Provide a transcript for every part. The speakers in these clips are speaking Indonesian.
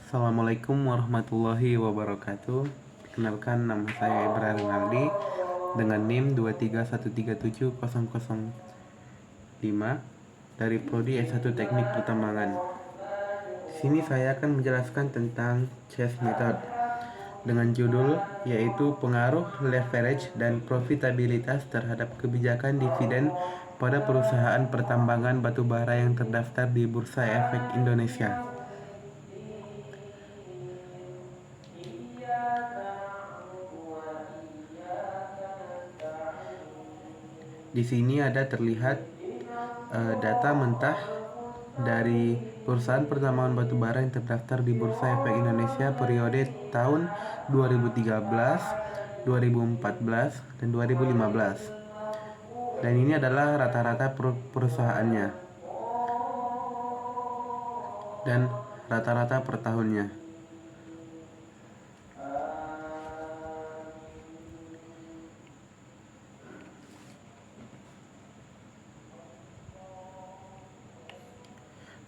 Assalamualaikum warahmatullahi wabarakatuh. Perkenalkan, nama saya Ibrahim Aldi dengan NIM 2317005 dari Prodi S1 Teknik Pertambangan. Di sini saya akan menjelaskan tentang Chess Method dengan judul yaitu pengaruh leverage dan profitabilitas terhadap kebijakan dividen pada perusahaan pertambangan batubara yang terdaftar di Bursa Efek Indonesia. Di sini ada terlihat data mentah dari perusahaan pertambangan batubara yang terdaftar di Bursa Efek Indonesia periode tahun 2013, 2014, dan 2015. Dan ini adalah rata-rata perusahaannya dan rata-rata per tahunnya.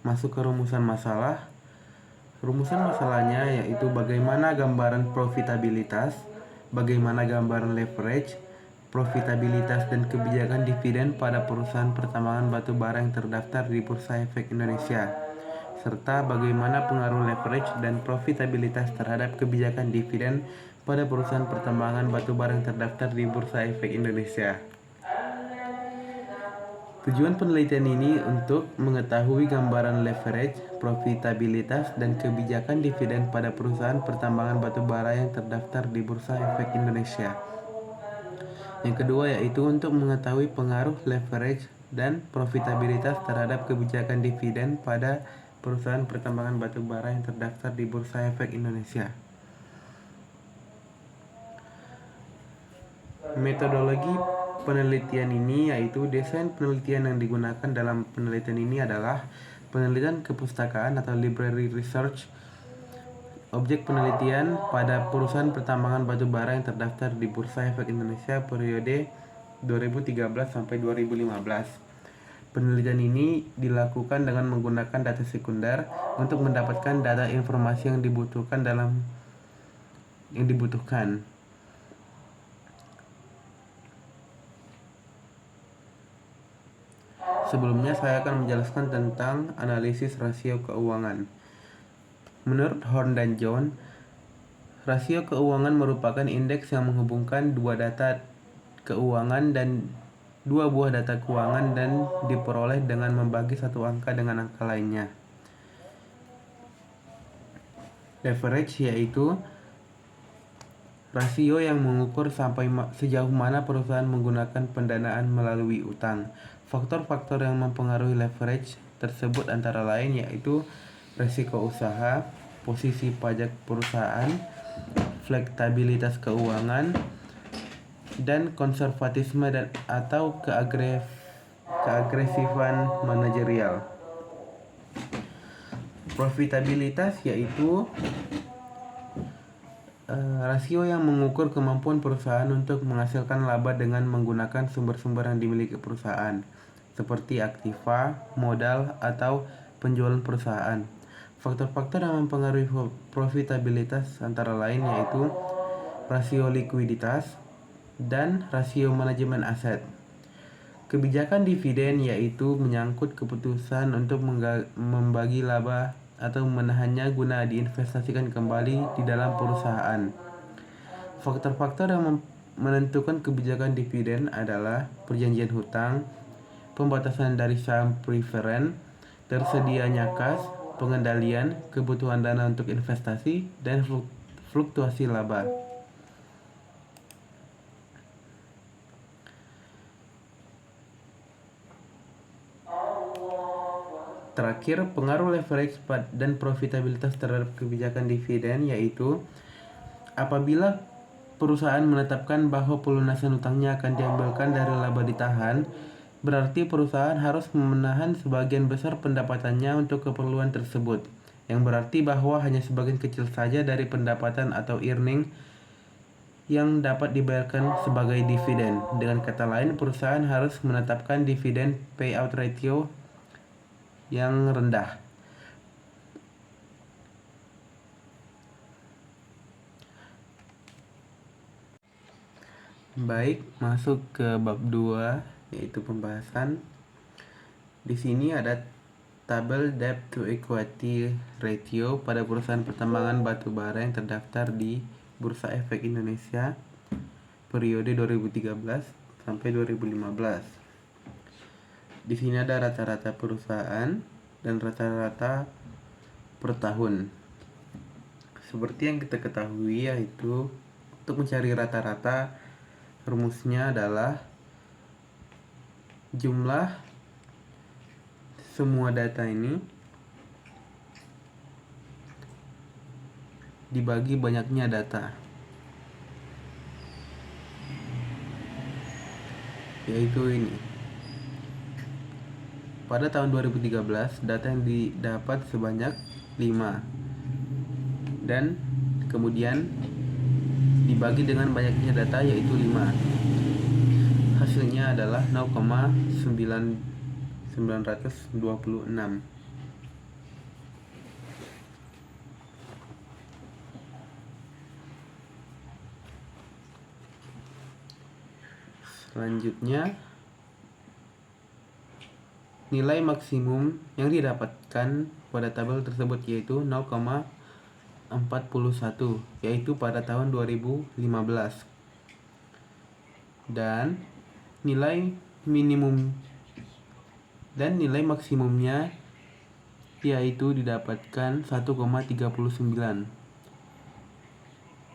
Masuk ke rumusan masalah. Rumusan masalahnya yaitu bagaimana gambaran profitabilitas, bagaimana gambaran leverage, profitabilitas dan kebijakan dividen pada perusahaan pertambangan batubara yang terdaftar di Bursa Efek Indonesia, serta bagaimana pengaruh leverage dan profitabilitas terhadap kebijakan dividen pada perusahaan pertambangan batubara yang terdaftar di Bursa Efek Indonesia. Tujuan penelitian ini untuk mengetahui gambaran leverage, profitabilitas, dan kebijakan dividen pada perusahaan pertambangan batubara yang terdaftar di Bursa Efek Indonesia. Yang kedua yaitu untuk mengetahui pengaruh leverage dan profitabilitas terhadap kebijakan dividen pada perusahaan pertambangan batubara yang terdaftar di Bursa Efek Indonesia. Metodologi penelitian ini yaitu desain penelitian yang digunakan dalam penelitian ini adalah penelitian kepustakaan atau library research. Objek penelitian pada perusahaan pertambangan batubara yang terdaftar di Bursa Efek Indonesia periode 2013 sampai 2015. Penelitian ini dilakukan dengan menggunakan data sekunder untuk mendapatkan data informasi yang dibutuhkan. Sebelumnya saya akan menjelaskan tentang analisis rasio keuangan. Menurut Horn dan John, rasio keuangan merupakan indeks yang menghubungkan dua data keuangan dan dua buah data keuangan dan diperoleh dengan membagi satu angka dengan angka lainnya. Leverage yaitu rasio yang mengukur sejauh mana perusahaan menggunakan pendanaan melalui utang. Faktor-faktor yang mempengaruhi leverage tersebut antara lain yaitu risiko usaha, posisi pajak perusahaan, fleksibilitas keuangan, dan konservatisme atau keagresifan manajerial. Profitabilitas yaitu rasio yang mengukur kemampuan perusahaan untuk menghasilkan laba dengan menggunakan sumber-sumber yang dimiliki perusahaan, seperti aktiva, modal, atau penjualan perusahaan. Faktor-faktor yang mempengaruhi profitabilitas antara lain yaitu rasio likuiditas dan rasio manajemen aset. Kebijakan dividen yaitu menyangkut keputusan untuk membagi laba atau menahannya guna diinvestasikan kembali di dalam perusahaan. Faktor-faktor yang menentukan kebijakan dividen adalah perjanjian hutang, pembatasan dari saham preferen, tersedianya kas, pengendalian, kebutuhan dana untuk investasi, dan fluktuasi laba. Terakhir, pengaruh leverage dan profitabilitas terhadap kebijakan dividen yaitu apabila perusahaan menetapkan bahwa pelunasan utangnya akan diambilkan dari laba ditahan, berarti perusahaan harus menahan sebagian besar pendapatannya untuk keperluan tersebut, yang berarti bahwa hanya sebagian kecil saja dari pendapatan atau earning yang dapat dibayarkan sebagai dividen. Dengan kata lain, perusahaan harus menetapkan dividen payout ratio yang rendah. Baik, masuk ke bab 2 yaitu pembahasan. Di sini ada tabel debt to equity ratio pada perusahaan pertambangan batu bara yang terdaftar di Bursa Efek Indonesia periode 2013 sampai 2015. Di sini ada rata-rata perusahaan dan rata-rata per tahun. Seperti yang kita ketahui, yaitu untuk mencari rata-rata rumusnya adalah jumlah semua data ini dibagi banyaknya data, yaitu ini. Pada tahun 2013 data yang didapat sebanyak 5 dan kemudian dibagi dengan banyaknya data yaitu 5. Hasilnya adalah 0,926. Selanjutnya, nilai maksimum yang didapatkan pada tabel tersebut yaitu 0,41, yaitu pada tahun 2015. Dan nilai minimum dan nilai maksimumnya yaitu didapatkan 1,39,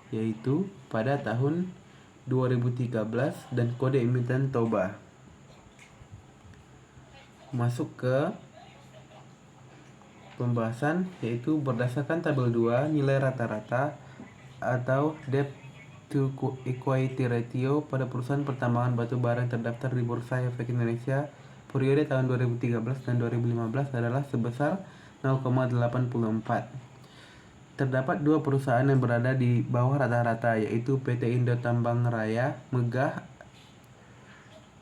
yaitu pada tahun 2013 dan kode emiten Toba. Masuk ke pembahasan, yaitu berdasarkan tabel 2 nilai rata-rata atau debt to equity ratio pada perusahaan pertambangan batu bara yang terdaftar di Bursa Efek Indonesia periode tahun 2013 dan 2015 adalah sebesar 0,84. Terdapat 2 perusahaan yang berada di bawah rata-rata, yaitu PT Indo Tambang Raya Megah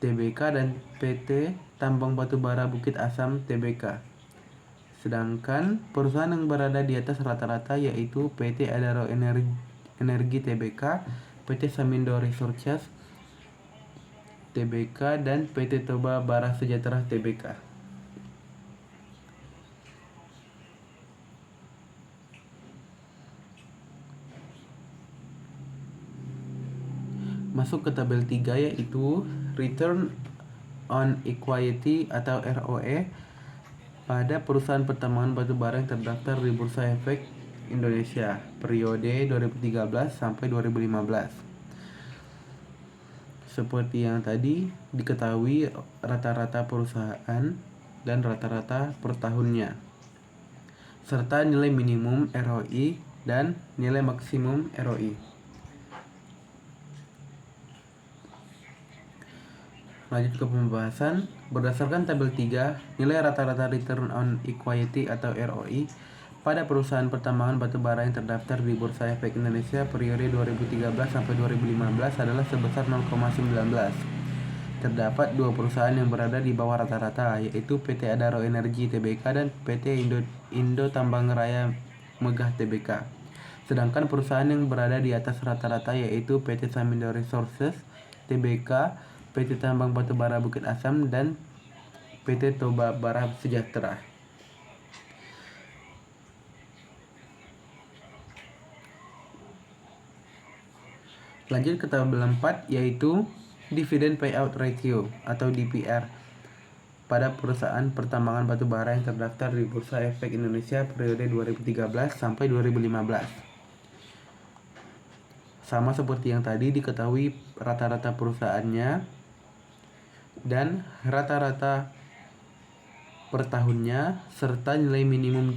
Tbk dan PT Tambang Batubara Bukit Asam Tbk. Sedangkan perusahaan yang berada di atas rata-rata yaitu PT Adaro Energi Tbk, PT Samindo Resources Tbk, dan PT Toba Bara Sejahtera Tbk. Masuk ke tabel 3 yaitu Return on Equity atau ROE pada perusahaan pertambangan batu bara yang terdaftar di Bursa Efek Indonesia periode 2013 sampai 2015. Seperti yang tadi diketahui, rata-rata perusahaan dan rata-rata per tahunnya, serta nilai minimum ROI dan nilai maksimum ROI. Lanjut ke pembahasan. Berdasarkan tabel 3, nilai rata-rata Return on Equity atau ROI pada perusahaan pertambangan batu bara yang terdaftar di Bursa Efek Indonesia periode 2013 sampai 2015 adalah sebesar 0,19. Terdapat 2 perusahaan yang berada di bawah rata-rata, yaitu PT Adaro Energi Tbk dan PT Indo Tambang Raya Megah Tbk. Sedangkan perusahaan yang berada di atas rata-rata yaitu PT Samindo Resources Tbk, PT Tambang Batubara Bukit Asam, dan PT Toba Bara Sejahtera. Lanjut ke tabel 4 yaitu Dividend Payout Ratio atau DPR pada perusahaan pertambangan batu bara yang terdaftar di Bursa Efek Indonesia periode 2013 sampai 2015. Sama seperti yang tadi, diketahui rata-rata perusahaannya dan rata-rata per tahunnya serta nilai minimum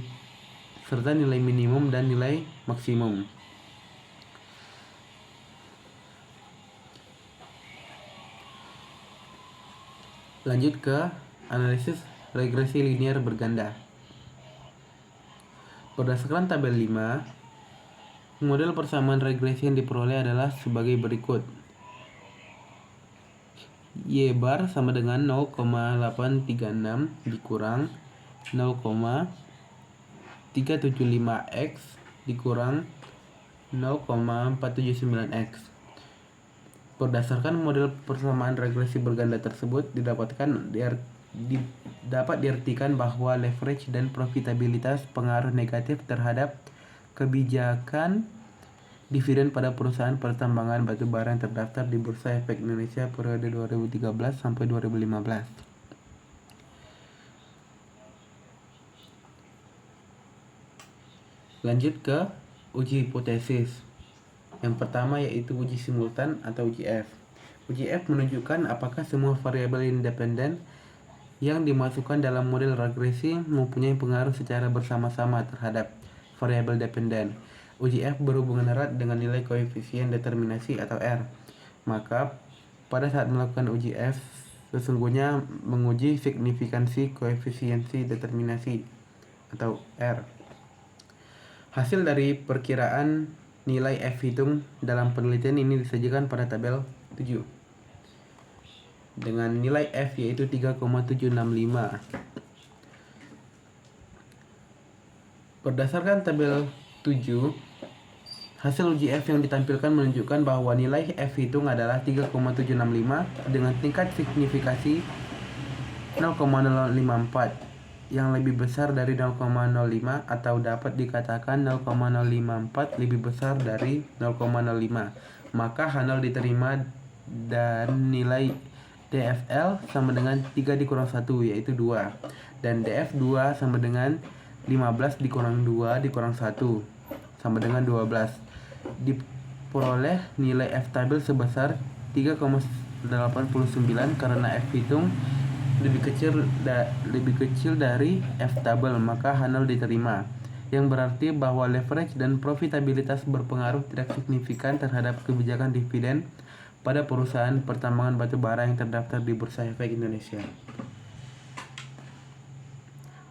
dan nilai maksimum. Lanjut ke analisis regresi linear berganda. Berdasarkan tabel 5, model persamaan regresi yang diperoleh adalah sebagai berikut. Y bar sama dengan 0,836 dikurang 0,375x dikurang 0,479x. Berdasarkan model persamaan regresi berganda tersebut, dapat diartikan bahwa leverage dan profitabilitas pengaruh negatif terhadap kebijakan dividen pada perusahaan pertambangan batubara yang terdaftar di Bursa Efek Indonesia periode 2013 sampai 2015. Lanjut ke uji hipotesis. Yang pertama yaitu uji simultan atau uji F. Uji F menunjukkan apakah semua variabel independen yang dimasukkan dalam model regresi mempunyai pengaruh secara bersama-sama terhadap variabel dependen. Uji F berhubungan erat dengan nilai koefisien determinasi atau R. Maka pada saat melakukan uji F, sesungguhnya menguji signifikansi koefisiensi determinasi atau R. Hasil dari perkiraan nilai F hitung dalam penelitian ini disajikan pada tabel 7 dengan nilai F yaitu 3,765. Berdasarkan tabel 7, hasil uji F yang ditampilkan menunjukkan bahwa nilai F hitung adalah 3,765 dengan tingkat signifikasi 0,054 yang lebih besar dari 0,05 atau dapat dikatakan 0,054 lebih besar dari 0,05. Maka H0 diterima dan nilai DFL sama dengan 3 dikurang 1 yaitu 2. Dan DF2 sama dengan 15 dikurang 2 dikurang 1 sama dengan 12. Diperoleh nilai F tabel sebesar 3,89 karena F hitung lebih kecil dari F tabel, maka H0 diterima, yang berarti bahwa leverage dan profitabilitas berpengaruh tidak signifikan terhadap kebijakan dividen pada perusahaan pertambangan batubara yang terdaftar di Bursa Efek Indonesia.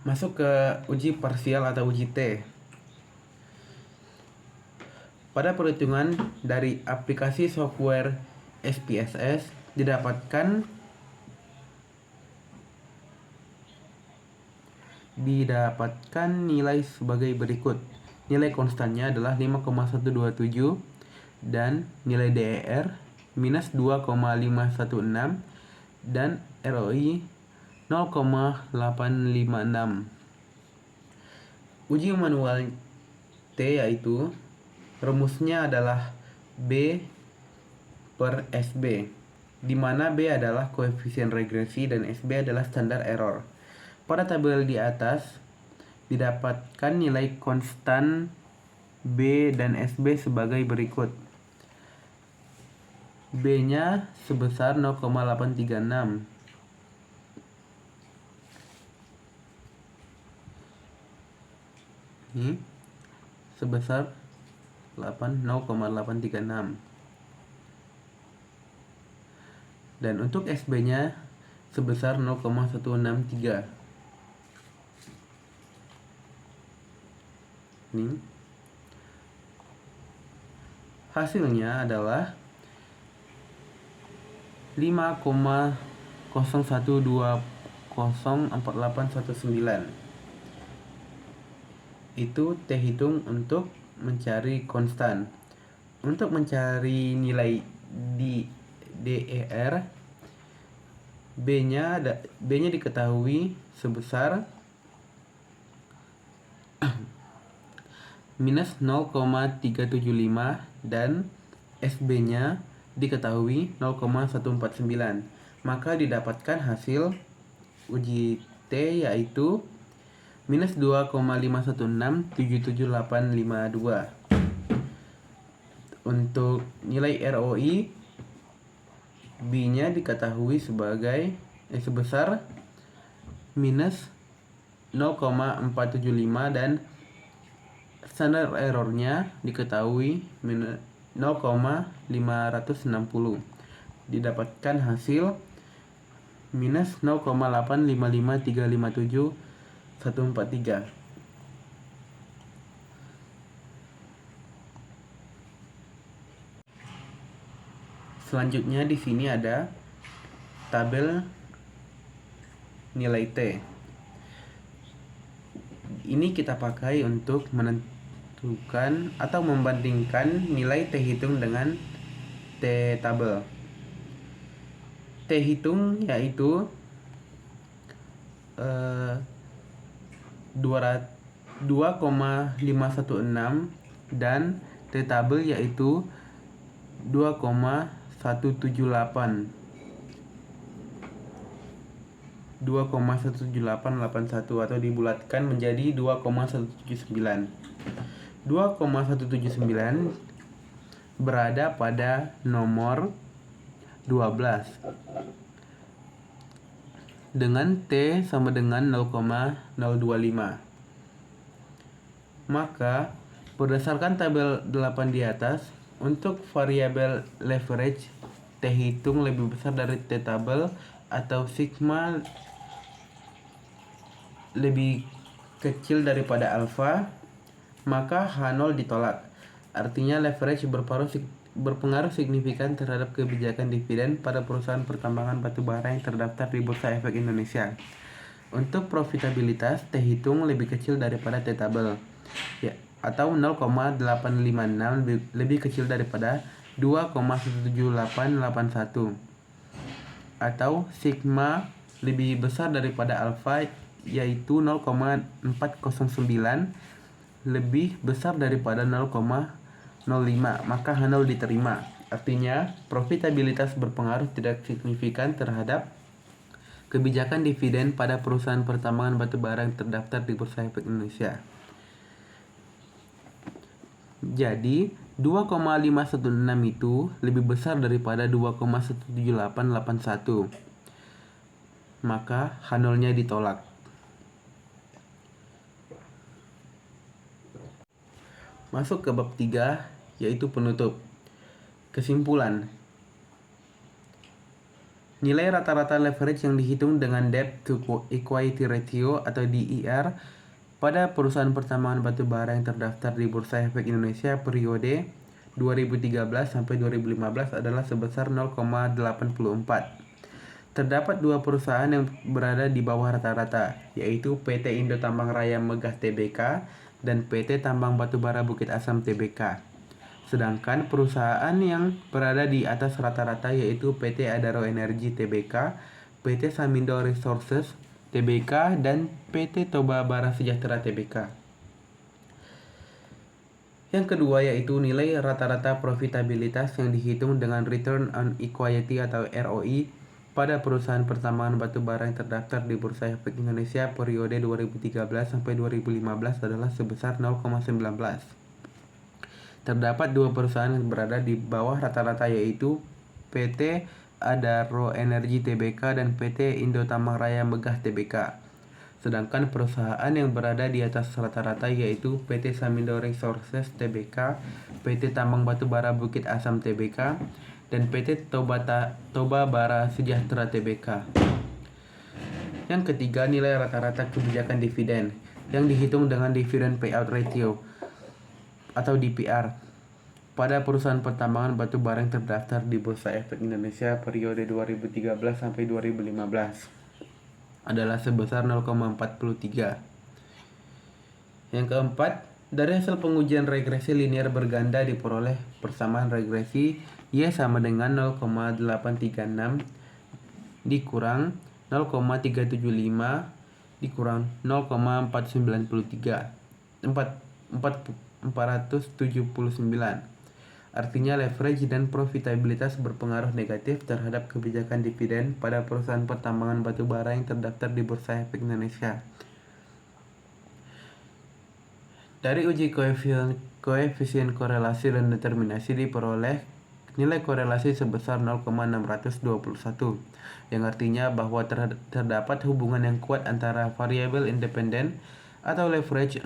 Masuk ke uji parsial atau uji T. Pada perhitungan dari aplikasi software SPSS didapatkan nilai sebagai berikut. Nilai konstannya adalah 5,127 dan nilai DER minus 2,516 dan ROI 0,856. Uji manual T yaitu rumusnya adalah B per SB, di mana B adalah koefisien regresi dan SB adalah standar error. Pada tabel di atas didapatkan nilai konstan B dan SB sebagai berikut. B-nya sebesar 0,836. Ini sebesar 0,836. Dan untuk SB-nya sebesar 0,163. Ini hasilnya adalah 5,01204819. Itu T hitung untuk mencari konstan. Untuk mencari nilai di DER, B-nya diketahui sebesar minus 0,375 dan SB-nya diketahui 0,149. Maka didapatkan hasil uji T yaitu minus 2,51677,852. Untuk nilai ROI, B-nya diketahui sebesar minus 0,475 dan standar errornya diketahui 0,560. Didapatkan hasil minus 0,855357143. Selanjutnya di sini ada tabel nilai T. Ini kita pakai untuk menentukan atau membandingkan nilai T hitung dengan T tabel. T hitung yaitu 2,516 dan T tabel yaitu 2,17881 atau dibulatkan menjadi 2,179. 2,179 berada pada nomor 12 dengan T sama dengan 0,025. Maka berdasarkan tabel 8 di atas, untuk variabel leverage T hitung lebih besar dari T tabel atau sigma lebih kecil daripada alfa, maka H0 ditolak. Artinya leverage berpengaruh signifikan terhadap kebijakan dividen pada perusahaan pertambangan batubara yang terdaftar di Bursa Efek Indonesia. Untuk profitabilitas, T hitung lebih kecil daripada T tabel, ya, atau 0,856 lebih kecil daripada 2,17881, atau sigma lebih besar daripada alfa yaitu 0,409 lebih besar daripada 0,05, maka H0 diterima. Artinya, profitabilitas berpengaruh tidak signifikan terhadap kebijakan dividen pada perusahaan pertambangan batubara yang terdaftar di Bursa Efek Indonesia. Jadi, 2,516 itu lebih besar daripada 2,17881. Maka H0-nya ditolak. Masuk ke bab 3, yaitu penutup. Kesimpulan. Nilai rata-rata leverage yang dihitung dengan debt to equity ratio atau DER pada perusahaan pertambangan batubara yang terdaftar di Bursa Efek Indonesia periode 2013 sampai 2015 adalah sebesar 0,84. Terdapat dua perusahaan yang berada di bawah rata-rata, yaitu PT Indo Tambang Raya Megah Tbk dan PT Tambang Batubara Bukit Asam Tbk. Sedangkan perusahaan yang berada di atas rata-rata yaitu PT Adaro Energi Tbk, PT Samindo Resources Tbk, dan PT Toba Bara Sejahtera Tbk. Yang kedua yaitu nilai rata-rata profitabilitas yang dihitung dengan Return on Equity atau ROE pada perusahaan pertambangan batubara yang terdaftar di Bursa Efek Indonesia periode 2013 sampai 2015 adalah sebesar 0,19. Terdapat dua perusahaan yang berada di bawah rata-rata yaitu PT Adaro Energi Tbk dan PT Indo Tambang Raya Megah Tbk. Sedangkan perusahaan yang berada di atas rata-rata yaitu PT Samindo Resources Tbk, PT Tambang Batubara Bukit Asam Tbk, dan PT Toba Bara Sejahtera Tbk. Yang ketiga, nilai rata-rata kebijakan dividen yang dihitung dengan dividend payout ratio atau DPR pada perusahaan pertambangan batubara yang terdaftar di Bursa Efek Indonesia periode 2013 sampai 2015 adalah sebesar 0,43. Yang keempat, dari hasil pengujian regresi linear berganda diperoleh persamaan regresi Y sama dengan 0,836 dikurang 0,375 dikurang 0,479. Artinya leverage dan profitabilitas berpengaruh negatif terhadap kebijakan dividen pada perusahaan pertambangan batubara yang terdaftar di Bursa Efek Indonesia. Dari uji koefisien korelasi dan determinasi diperoleh nilai korelasi sebesar 0,621, yang artinya bahwa terdapat hubungan yang kuat antara variabel independen atau leverage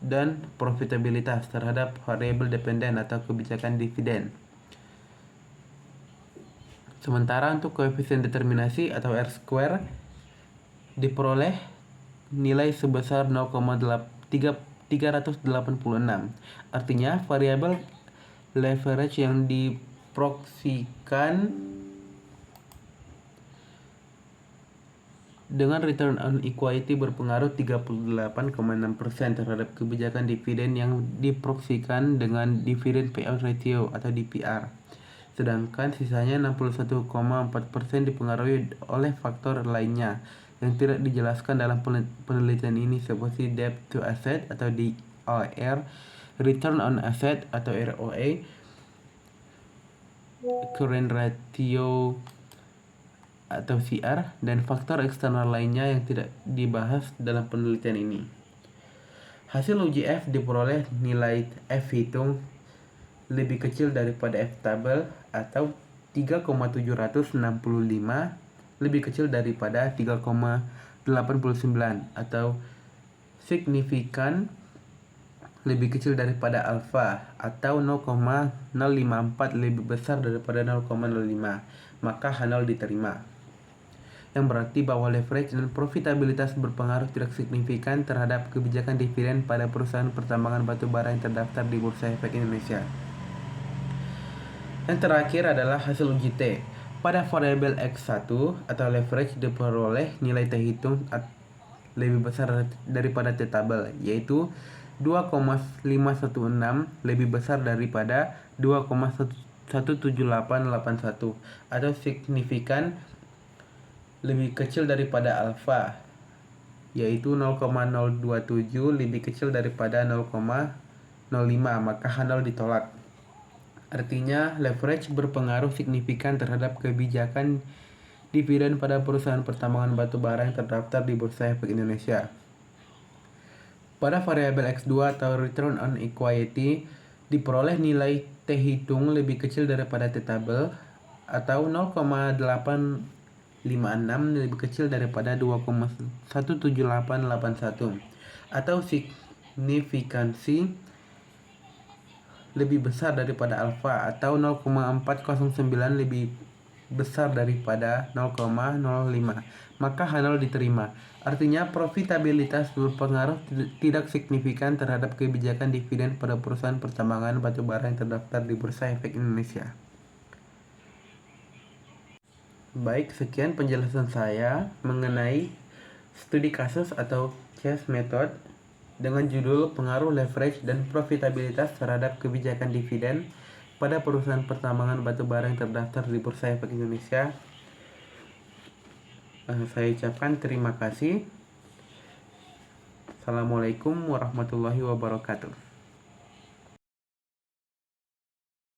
dan profitabilitas terhadap variabel dependen atau kebijakan dividen. Sementara untuk koefisien determinasi atau R-square diperoleh nilai sebesar 0,386. Artinya variabel leverage yang diproksikan dengan return on equity berpengaruh 38,6% terhadap kebijakan dividen yang diproksikan dengan dividend payout ratio atau DPR. sedangkan sisanya 61,4% dipengaruhi oleh faktor lainnya yang tidak dijelaskan dalam penelitian ini seperti debt to asset atau DOR, return on asset atau ROA, current ratio atau CR, dan faktor eksternal lainnya yang tidak dibahas dalam penelitian ini. Hasil uji F diperoleh nilai F hitung lebih kecil daripada F tabel atau 3,765 lebih kecil daripada 3,89 atau signifikan lebih kecil daripada alfa atau 0,054 lebih besar daripada 0,05, maka H0 diterima. Yang berarti bahwa leverage dan profitabilitas berpengaruh tidak signifikan terhadap kebijakan dividen pada perusahaan pertambangan batu bara yang terdaftar di Bursa Efek Indonesia. Yang terakhir adalah hasil uji T. Pada variabel X1 atau leverage diperoleh nilai T hitung lebih besar daripada T tabel, yaitu 2,516 lebih besar daripada 2,17881 atau signifikan lebih kecil daripada alfa, yaitu 0,027 lebih kecil daripada 0,05, maka H0 ditolak. Artinya, leverage berpengaruh signifikan terhadap kebijakan dividen pada perusahaan pertambangan batu bara yang terdaftar di Bursa Efek Indonesia. Pada variabel X2 atau return on equity diperoleh nilai T hitung lebih kecil daripada T tabel atau 0,856 lebih kecil daripada 2,17881 atau signifikansi lebih besar daripada alfa atau 0,409 lebih besar daripada 0,05, maka H0 diterima. Artinya profitabilitas berpengaruh tidak signifikan terhadap kebijakan dividen pada perusahaan pertambangan batu bara yang terdaftar di Bursa Efek Indonesia. Baik, sekian penjelasan saya mengenai studi kasus atau case method dengan judul pengaruh leverage dan profitabilitas terhadap kebijakan dividen pada perusahaan pertambangan batu bara yang terdaftar di Bursa Efek Indonesia. Saya ucapkan terima kasih. Assalamualaikum warahmatullahi wabarakatuh.